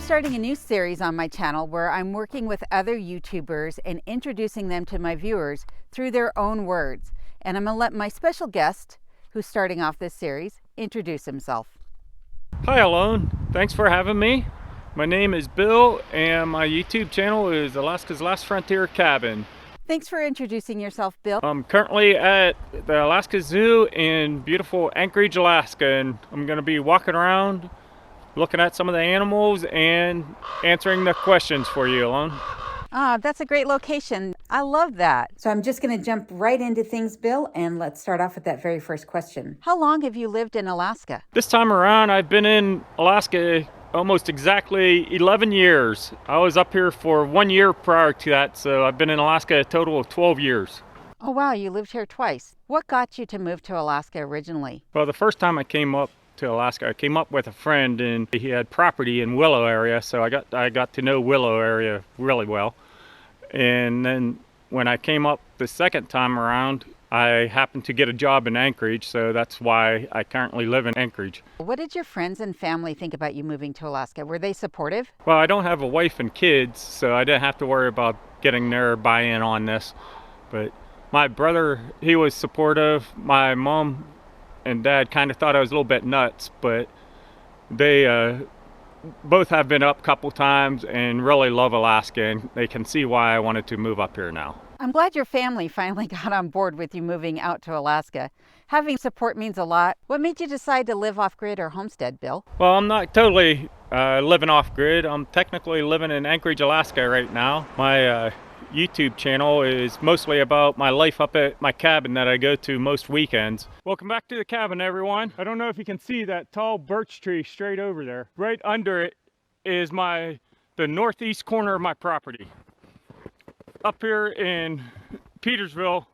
starting a new series on my channel where I'm working with other YouTubers and introducing them to my viewers through their own words. And I'm going to let my special guest, who's starting off this series, introduce himself. Hi Alone, thanks for having me. My name is Bill and my YouTube channel is Alaska's Last Frontier Cabin. Thanks for introducing yourself, Bill. I'm currently at the Alaska Zoo in beautiful Anchorage, Alaska, and I'm going to be walking around looking at some of the animals and answering the questions for you, Alone. Ah, that's a great location. I love that. So I'm just going to jump right into things, Bill, and let's start off with that very first question. How long have you lived in Alaska? This time around, I've been in Alaska almost exactly 11 years. I was up here for 1 year prior to that, so I've been in Alaska a total of 12 years. Oh wow, you lived here twice. What got you to move to Alaska originally? Well, the first time I came up to Alaska, I came up with a friend and he had property in Willow area, so I got to know Willow area really well. And then when I came up the second time around, I happened to get a job in Anchorage, so that's why I currently live in Anchorage. What did your friends and family think about you moving to Alaska? Were they supportive? Well, I don't have a wife and kids, so I didn't have to worry about getting their buy-in on this. But my brother, he was supportive. My mom and dad kind of thought I was a little bit nuts, but they both have been up a couple times and really love Alaska, and they can see why I wanted to move up here now. I'm glad your family finally got on board with you moving out to Alaska. Having support means a lot. What made you decide to live off-grid or homestead, Bill? Well, I'm not totally living off-grid. I'm technically living in Anchorage, Alaska right now. My YouTube channel is mostly about my life up at my cabin that I go to most weekends. Welcome back to the cabin, everyone. I don't know if you can see that tall birch tree straight over there. Right under it is the northeast corner of my property. Up here in Petersville,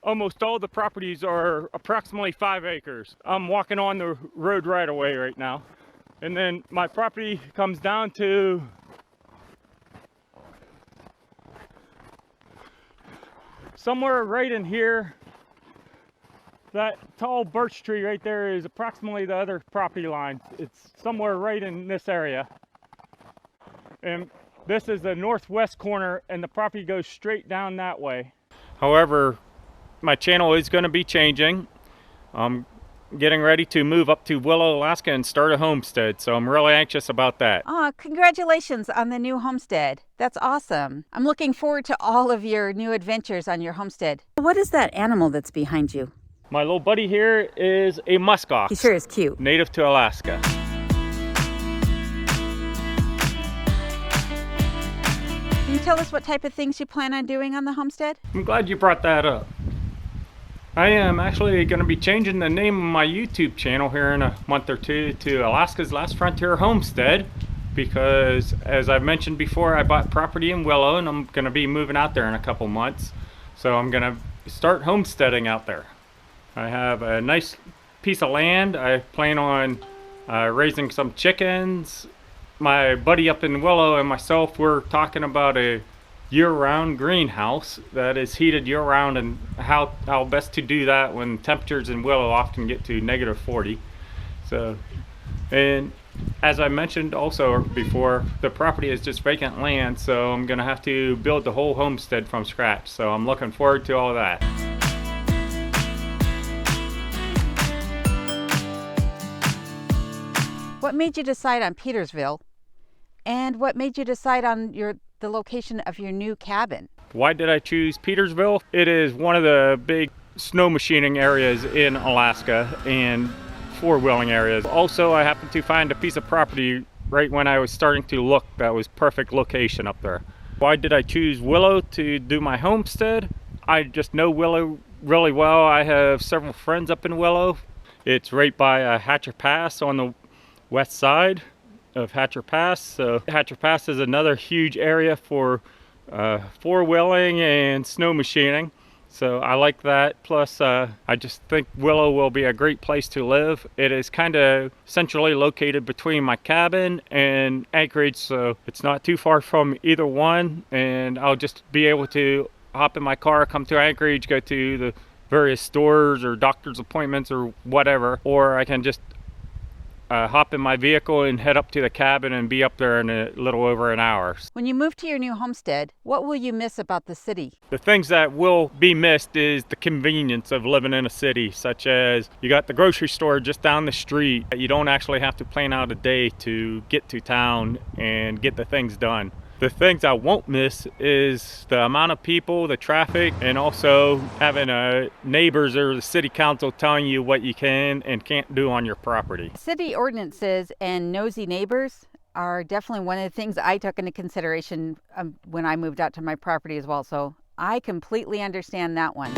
almost all the properties are approximately 5 acres. I'm walking on the road right away right now. And then my property comes down to somewhere right in here. That tall birch tree right there is approximately the other property line. It's somewhere right in this area. And this is the northwest corner, and the property goes straight down that way. However, my channel is going to be changing. I'm getting ready to move up to Willow, Alaska and start a homestead, so I'm really anxious about that. Oh, congratulations on the new homestead. That's awesome. I'm looking forward to all of your new adventures on your homestead. What is that animal that's behind you? My little buddy here is a muskox. He sure is cute. Native to Alaska. Can you tell us what type of things you plan on doing on the homestead? I'm glad you brought that up. I am actually going to be changing the name of my YouTube channel here in a month or two to Alaska's Last Frontier Homestead, because as I've mentioned before, I bought property in Willow and I'm going to be moving out there in a couple months. So I'm going to start homesteading out there. I have a nice piece of land. I plan on raising some chickens. My buddy up in Willow and myself, we're talking about a year-round greenhouse that is heated year-round, and how best to do that when temperatures in Willow often get to -40. So, and as I mentioned also before, the property is just vacant land, so I'm gonna have to build the whole homestead from scratch. So I'm looking forward to all of that. What made you decide on Petersville? And what made you decide on the location of your new cabin? Why did I choose Petersville? It is one of the big snow machining areas in Alaska and four-wheeling areas. Also, I happened to find a piece of property right when I was starting to look that was perfect location up there. Why did I choose Willow to do my homestead? I just know Willow really well. I have several friends up in Willow. It's right by Hatcher Pass on the west side of Hatcher Pass. So Hatcher Pass is another huge area for four-wheeling and snow machining. So I like that. Plus, I just think Willow will be a great place to live. It is kind of centrally located between my cabin and Anchorage, so it's not too far from either one. And I'll just be able to hop in my car, come to Anchorage, go to the various stores or doctor's appointments or whatever, or I can just hop in my vehicle and head up to the cabin and be up there in a little over an hour. When you move to your new homestead, what will you miss about the city? The things that will be missed is the convenience of living in a city, such as you got the grocery store just down the street. You don't actually have to plan out a day to get to town and get the things done. The things I won't miss is the amount of people, the traffic, and also having neighbors or the city council telling you what you can and can't do on your property. City ordinances and nosy neighbors are definitely one of the things I took into consideration when I moved out to my property as well. So I completely understand that one.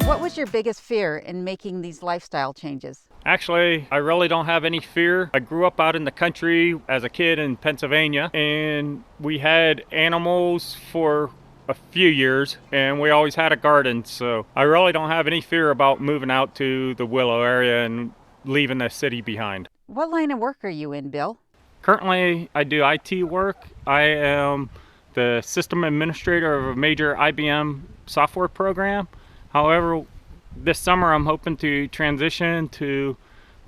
What was your biggest fear in making these lifestyle changes? Actually, I really don't have any fear. I grew up out in the country as a kid in Pennsylvania, and we had animals for a few years, and we always had a garden, so I really don't have any fear about moving out to the Willow area and leaving the city behind. What line of work are you in, Bill? Currently, I do IT work. I am the system administrator of a major IBM software program. However, this summer I'm hoping to transition to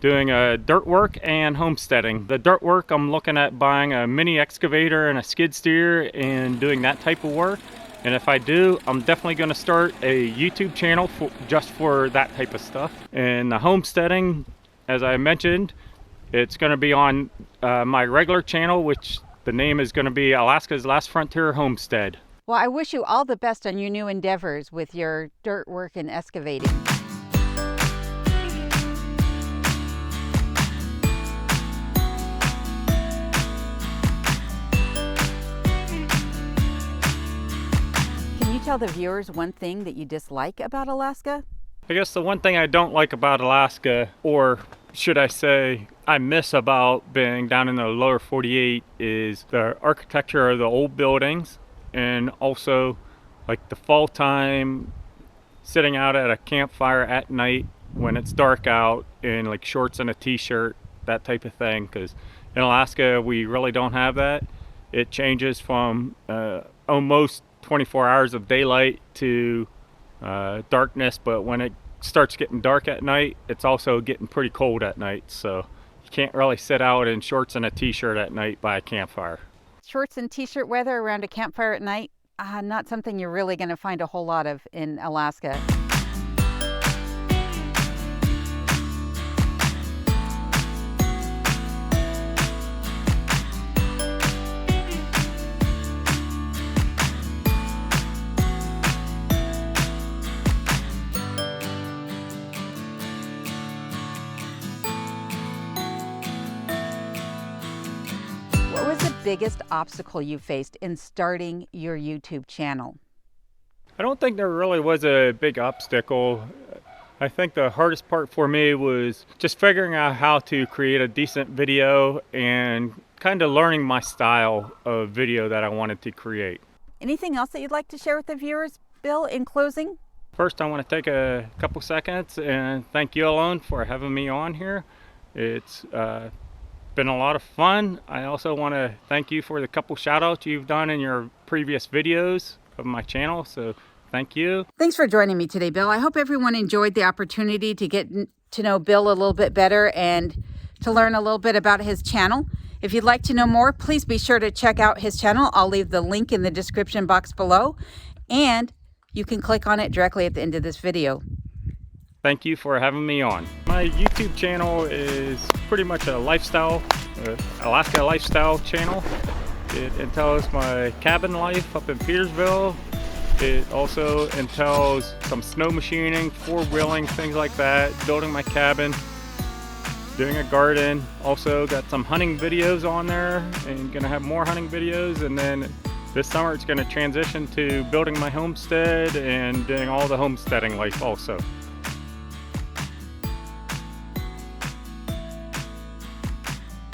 doing dirt work and homesteading. The dirt work, I'm looking at buying a mini excavator and a skid steer and doing that type of work. And if I do, I'm definitely going to start a YouTube channel just for that type of stuff. And the homesteading, as I mentioned, it's going to be on my regular channel, which the name is going to be Alaska's Last Frontier Homestead. Well, I wish you all the best on your new endeavors with your dirt work and excavating. Can you tell the viewers one thing that you dislike about Alaska? I guess the one thing I don't like about Alaska, or should I say I miss about being down in the lower 48, is the architecture of the old buildings. And also, like the fall time, sitting out at a campfire at night when it's dark out in like shorts and a t-shirt, that type of thing. Because in Alaska, we really don't have that. It changes from almost 24 hours of daylight to darkness. But when it starts getting dark at night, it's also getting pretty cold at night. So you can't really sit out in shorts and a t-shirt at night by a campfire. Shorts and t-shirt weather around a campfire at night, not something you're really going to find a whole lot of in Alaska. What was the biggest obstacle you faced in starting your YouTube channel? I don't think there really was a big obstacle. I think the hardest part for me was just figuring out how to create a decent video and kind of learning my style of video that I wanted to create. Anything else that you'd like to share with the viewers, Bill, in closing? First, I want to take a couple seconds and thank you, Alone, for having me on here. It's been a lot of fun. I also want to thank you for the couple shout outs you've done in your previous videos of my channel, so thank you. Thanks for joining me today, Bill. I hope everyone enjoyed the opportunity to get to know Bill a little bit better and to learn a little bit about his channel. If you'd like to know more, please be sure to check out his channel. I'll leave the link in the description box below, and you can click on it directly at the end of this video. Thank you for having me on. My YouTube channel is pretty much a lifestyle, Alaska lifestyle channel. It entails my cabin life up in Petersville. It also entails some snow machining, four-wheeling, things like that, building my cabin, doing a garden. Also got some hunting videos on there and gonna have more hunting videos. And then this summer it's gonna transition to building my homestead and doing all the homesteading life also.